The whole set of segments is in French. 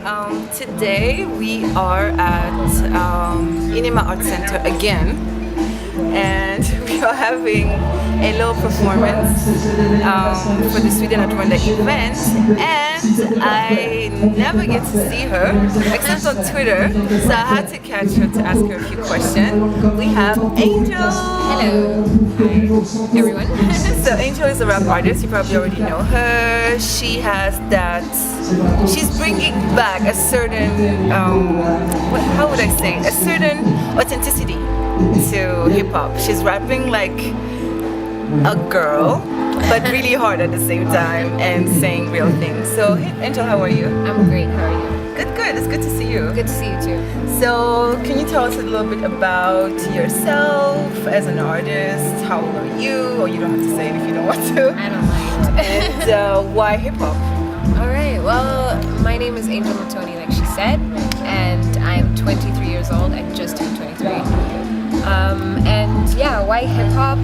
Today we are at Inima Art Center again, and we are having a little performance for the Sweden at Rwanda event. And I never get to see her except on Twitter, so I had to catch her to ask her a few questions. We have Angel. Hello. Hi, everyone. So Angel is a rap artist. You probably already know her. She has that. She's bringing back a certain, how would I say, a certain authenticity to hip hop. She's rapping like a girl, but really hard at the same time and saying real things. So, hey, Angel, how are you? I'm great. How are you? Good, good. It's good to see you. Good to see you too. So, can you tell us a little bit about yourself as an artist? How old are you? Or you don't have to say it if you don't want to. I don't mind. And why hip hop? All right. Well, my name is Angel Matoni, like she said, and I'm 23 years old. I just turned 23. And yeah, why hip hop?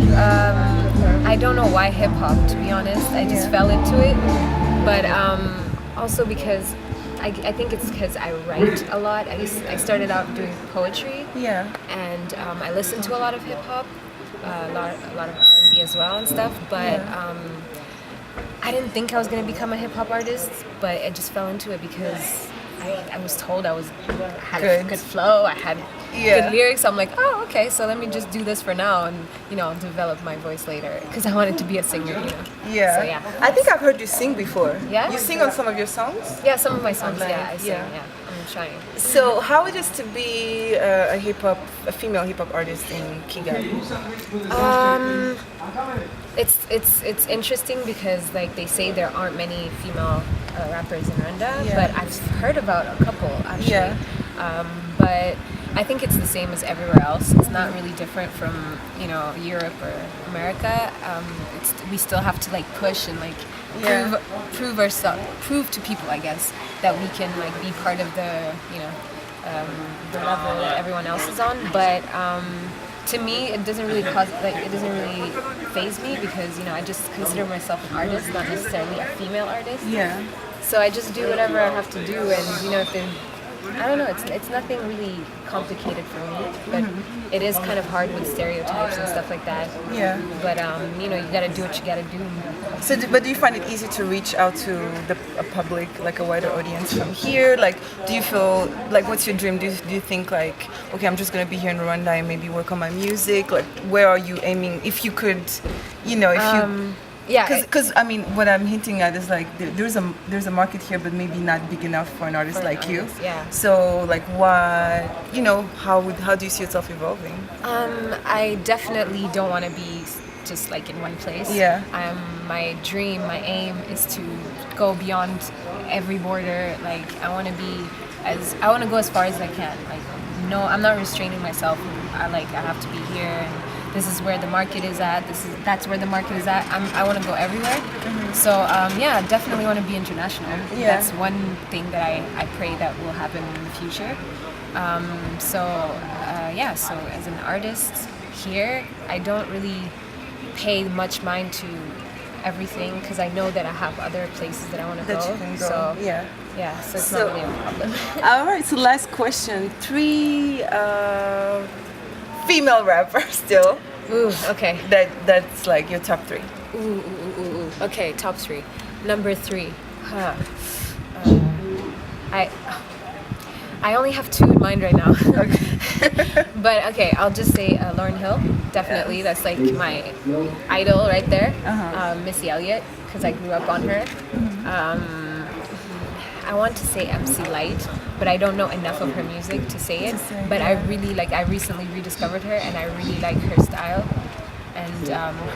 I don't know why hip hop, to be honest. I just fell into it, but also because I think it's because I write a lot. I started out doing poetry. Yeah. And I listened to a lot of hip hop, a lot of R&B as well and stuff. But I didn't think I was gonna become a hip hop artist, but I just fell into it because I was told I had a good flow. I had good lyrics. I'm like, oh, okay. So let me just do this for now, and develop my voice later because I wanted to be a singer. Yeah. So yeah. I think I've heard you sing before. Yeah. You sing on some of your songs. Yeah, some of my songs. Yeah, I sing. Yeah. Yeah, I'm trying. So how it is to be a female hip hop artist in Kigali? It's interesting because like they say there aren't many female rappers in Rwanda, but I've heard about a couple actually. Yeah. But I think it's the same as everywhere else. It's not really different from Europe or America. We still have to like push and like prove ourselves, prove to people, I guess, that we can like be part of the the level that everyone else is on. But to me, it doesn't really faze me because I just consider myself an artist, not necessarily a female artist. Yeah. So I just do whatever I have to do, and if they, I don't know, it's nothing really complicated for me, but it is kind of hard with stereotypes and stuff like that. Yeah. But you gotta do what you gotta do. So, but do you find it easy to reach out to a public, like a wider audience from here? Like, do you feel like, what's your dream? Do you think like, okay, I'm just gonna be here in Rwanda and maybe work on my music? Like, where are you aiming? If you could, if you. Yeah. Because I mean, what I'm hinting at is like there's a market here, but maybe not big enough for an artist like you. Yeah. So like, what how do you see yourself evolving? I definitely don't want to be just like in one place. Yeah. My dream, my aim is to go beyond every border. Like I want to go as far as I can. Like no, I'm not restraining myself. I have to be here. And this is where the market is at. That's where the market is at. I want to go everywhere. So definitely want to be international. Yeah. That's one thing that I pray that will happen in the future. So as an artist here, I don't really pay much mind to everything because I know that I have other places that I want to go. You can go. So so it's not really a problem. All right. So last question: 3 female rappers still. Ooh, okay. That's like your top 3. Ooh. Okay, top 3. Number 3. I only have 2 in mind right now. Okay. But okay, I'll just say Lauryn Hill. Definitely, that's like my idol right there. Missy Elliott, because I grew up on her. I want to say MC Light, but I don't know enough of her music to say it. But I recently rediscovered her, and I really like her style and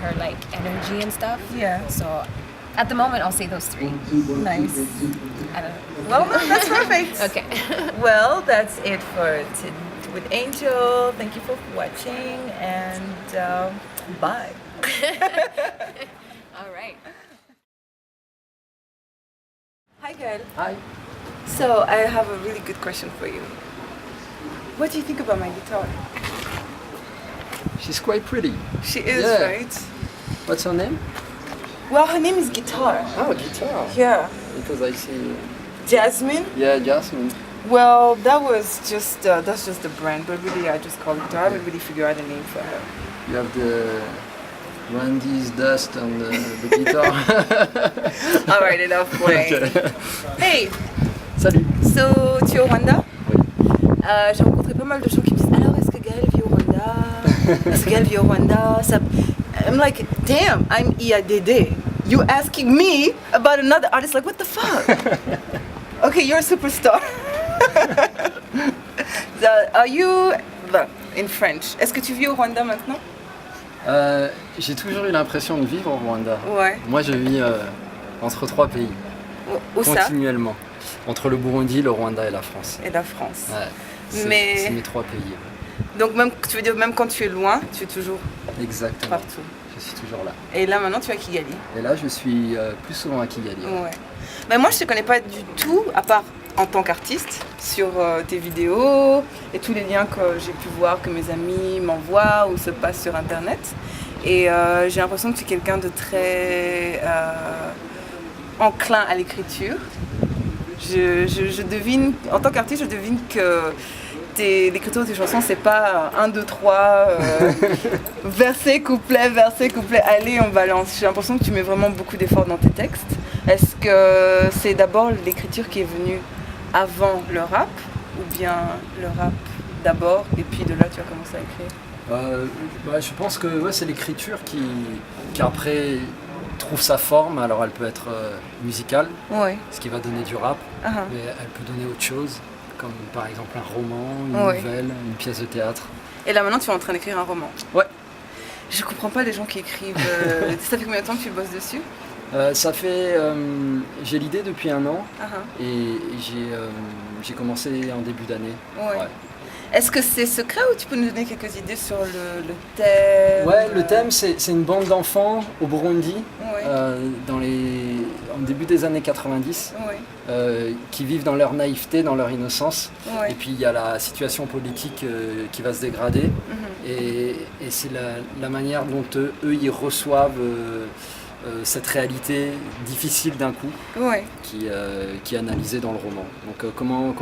her like energy and stuff. Yeah. So at the moment, I'll say those 3. Nice. I don't know. Well, that's perfect. Okay. Well, that's it for with Angel. Thank you for watching, and bye. All right. Hi, girl. Hi. So I have a really good question for you. What do you think about my guitar? She's quite pretty. She is, Yeah. right? What's her name? Well, her name is Guitar. Oh, guitar. Yeah. Because I see Jasmine? Yeah, Jasmine. Well, that's just the brand, but really I just call it. I haven't really figured out a name for her. You have the Randy's Dust on the guitar. All right, enough playing. Ok. Hey, Salut. so tu es au Rwanda? Oui. J'ai rencontré pas mal de gens qui me disent alors est-ce que Gaëlle vit au Rwanda? Est-ce que Gaëlle vit au Rwanda? I'm like, damn, I'm IADD. You asking me about another artist? Like, what the fuck? Okay, you're a superstar. Are you in French? Est-ce que tu vis au Rwanda maintenant? J'ai toujours eu l'impression de vivre au Rwanda. Ouais. Moi, je vis entre 3 pays, Où ça? continuellement. Entre le Burundi, le Rwanda et la France. Et la France. Ouais, c'est mes 3 pays. Donc même, tu veux dire même quand tu es loin, tu es toujours Exactement. partout. Je suis toujours là. Et là maintenant tu es à Kigali. Et là, je suis plus souvent à Kigali. Ouais. Mais moi je te connais pas du tout, à part en tant qu'artiste, sur tes vidéos et tous les liens que j'ai pu voir, que mes amis m'envoient ou se passent sur internet. Et j'ai l'impression que tu es quelqu'un de très enclin à l'écriture. Je devine, en tant qu'artiste, je devine que l'écriture de tes chansons, c'est pas 1, 2, 3, verset, couplet, allez, on balance. J'ai l'impression que tu mets vraiment beaucoup d'efforts dans tes textes. Est-ce que c'est d'abord l'écriture qui est venue avant le rap, ou bien le rap d'abord, et puis de là tu as commencé à écrire? Je pense que ouais, c'est l'écriture qui après trouve sa forme. Alors elle peut être musicale, Ouais. ce qui va donner du rap, Ah, mais elle peut donner autre chose, comme par exemple un roman, une Ouais. nouvelle, une pièce de théâtre. Et là maintenant tu es en train d'écrire un roman. Ouais. Je comprends pas les gens qui écrivent. Ça fait combien de temps que tu bosses dessus? Ça fait... j'ai l'idée depuis 1 an Ah, et j'ai commencé en début d'année. ouais. Ouais. Est-ce que c'est secret ou tu peux nous donner quelques idées sur le thème? Ouais, le thème c'est une bande d'enfants au Burundi, Ouais. en début des années 90, Ouais. qui vivent dans leur naïveté, dans leur innocence. Ouais. Et puis il y a la situation politique qui va se dégrader. Mhm. Et c'est la manière dont eux ils reçoivent cette réalité difficile d'un coup Ouais. qui est analysée dans le roman. Donc comment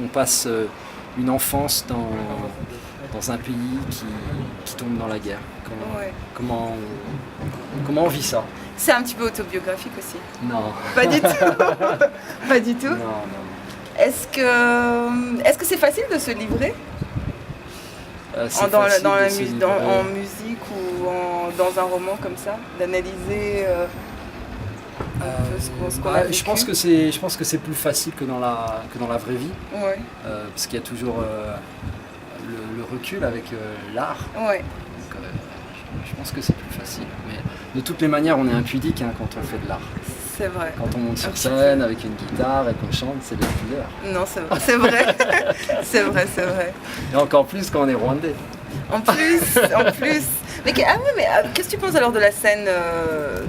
on passe une enfance dans un pays qui tombe dans la guerre. Ouais. Comment on vit ça? C'est un petit peu autobiographique aussi. Non. Pas du tout. Pas du tout. Non. Est-ce que c'est facile de se livrer C'est dans facile la de se livrer. en musique ou dans un roman comme ça, d'analyser un peu ce qu'on a vécu? Je pense que c'est plus facile que dans la vraie vie, Ouais. parce qu'il y a toujours le recul avec l'art. Ouais. Donc, je pense que c'est plus facile. Mais de toutes les manières, on est impudique quand on fait de l'art. C'est vrai. Quand on monte sur scène avec une guitare et qu'on chante, c'est de la pudeur. Non, c'est vrai. C'est vrai. C'est vrai, c'est vrai. Et encore plus quand on est rwandais. En plus. Mais, qu'est-ce que tu penses alors de la scène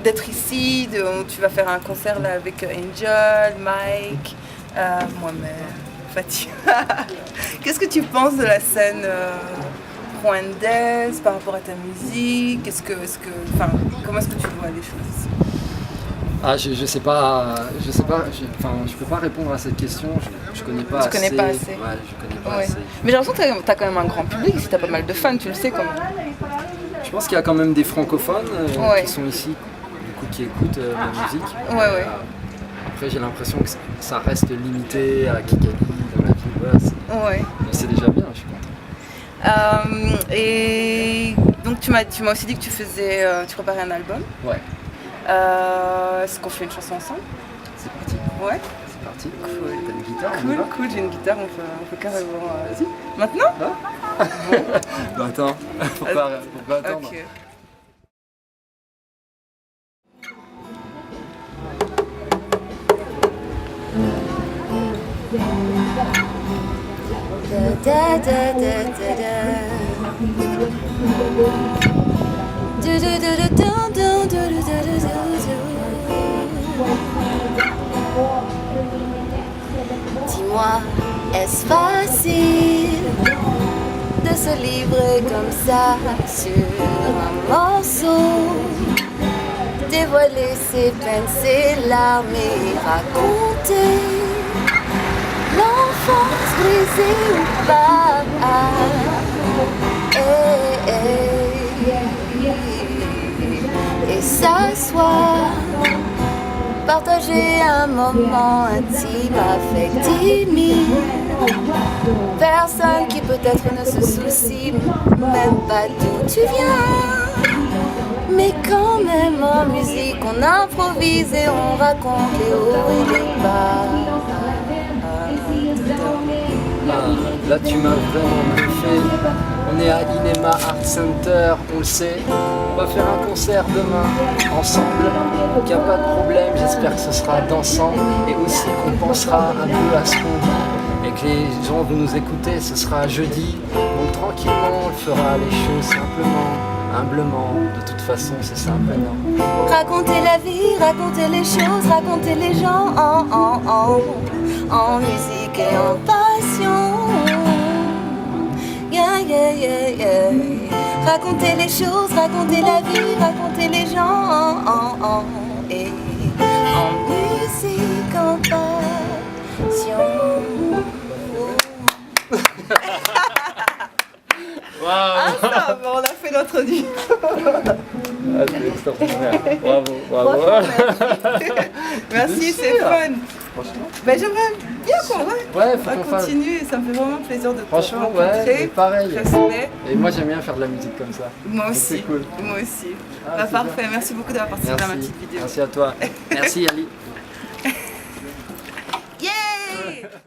d'être ici, tu vas faire un concert là avec Angel, Mike, moi-même, Fatima. Qu'est-ce que tu penses de la scène rwandaise par rapport à ta musique? Comment est-ce que tu vois les choses ici? Je sais pas, je peux pas répondre à cette question, je connais pas assez. Tu connais pas assez. Ouais, je connais pas Ouais. assez. Mais j'ai l'impression que t'as quand même un grand public, si t'as pas mal de fans, tu le sais quand même. Je pense qu'il y a quand même des francophones Ouais. qui sont ici, du coup qui écoutent ma musique. Ouais. Après j'ai l'impression que ça reste limité à Kigali, dans la ville, voilà, Ouais. mais c'est déjà bien, je suis content. Et donc tu m'as aussi dit que tu préparais un album. Ouais, Est-ce qu'on fait une chanson ensemble? c'est parti, Ouais. c'est parti. Cool. T'as une guitare, on y va? Cool, j'ai une guitare, on peut carrément. Vas-y. Maintenant? Bah attends, faut pas attendre. Ok. Dis-moi, est-ce facile de se livrer comme ça sur un morceau? Dévoiler ses peines, ses larmes et raconter improviser ou pas. Et s'asseoir, partager un moment intime avec timide. Personne qui peut-être ne se soucie même pas d'où tu viens. Mais quand même en musique on improvise et on raconte les hauts et les bas. Là tu m'as vraiment bluffé. On est à Inema Art Center, on le sait. On va faire un concert demain, ensemble. Donc il n'y a pas de problème, j'espère que ce sera dansant. Et aussi qu'on pensera un peu à ce qu'on dit. Et que les gens vont nous écouter, ce sera jeudi. Donc tranquillement, on fera les choses simplement, humblement. De toute façon, c'est simple, non? Raconter la vie, raconter les choses, raconter les gens en musique et en passion. Yeah, yeah, yeah, yeah. Raconter les choses, raconter la vie, raconter les gens et en musique, en passion. Ah ça, bon, on a fait notre nuit. Ah, c'est extraordinaire. Bravo, bravo. Merci, c'est fun. Franchement. Ben, j'aimerais bien qu'on Ouais, faut va qu'on fasse. continuer, ça me fait vraiment plaisir de te Franchement, rencontrer. ouais, c'est pareil. Respect. Et moi j'aime bien faire de la musique comme ça. Moi Donc, aussi. c'est cool. Moi aussi. Ah, Bah, c'est parfait, bien. merci beaucoup d'avoir participé à ma Merci. petite vidéo. Merci à toi. Merci Ali. Yeah!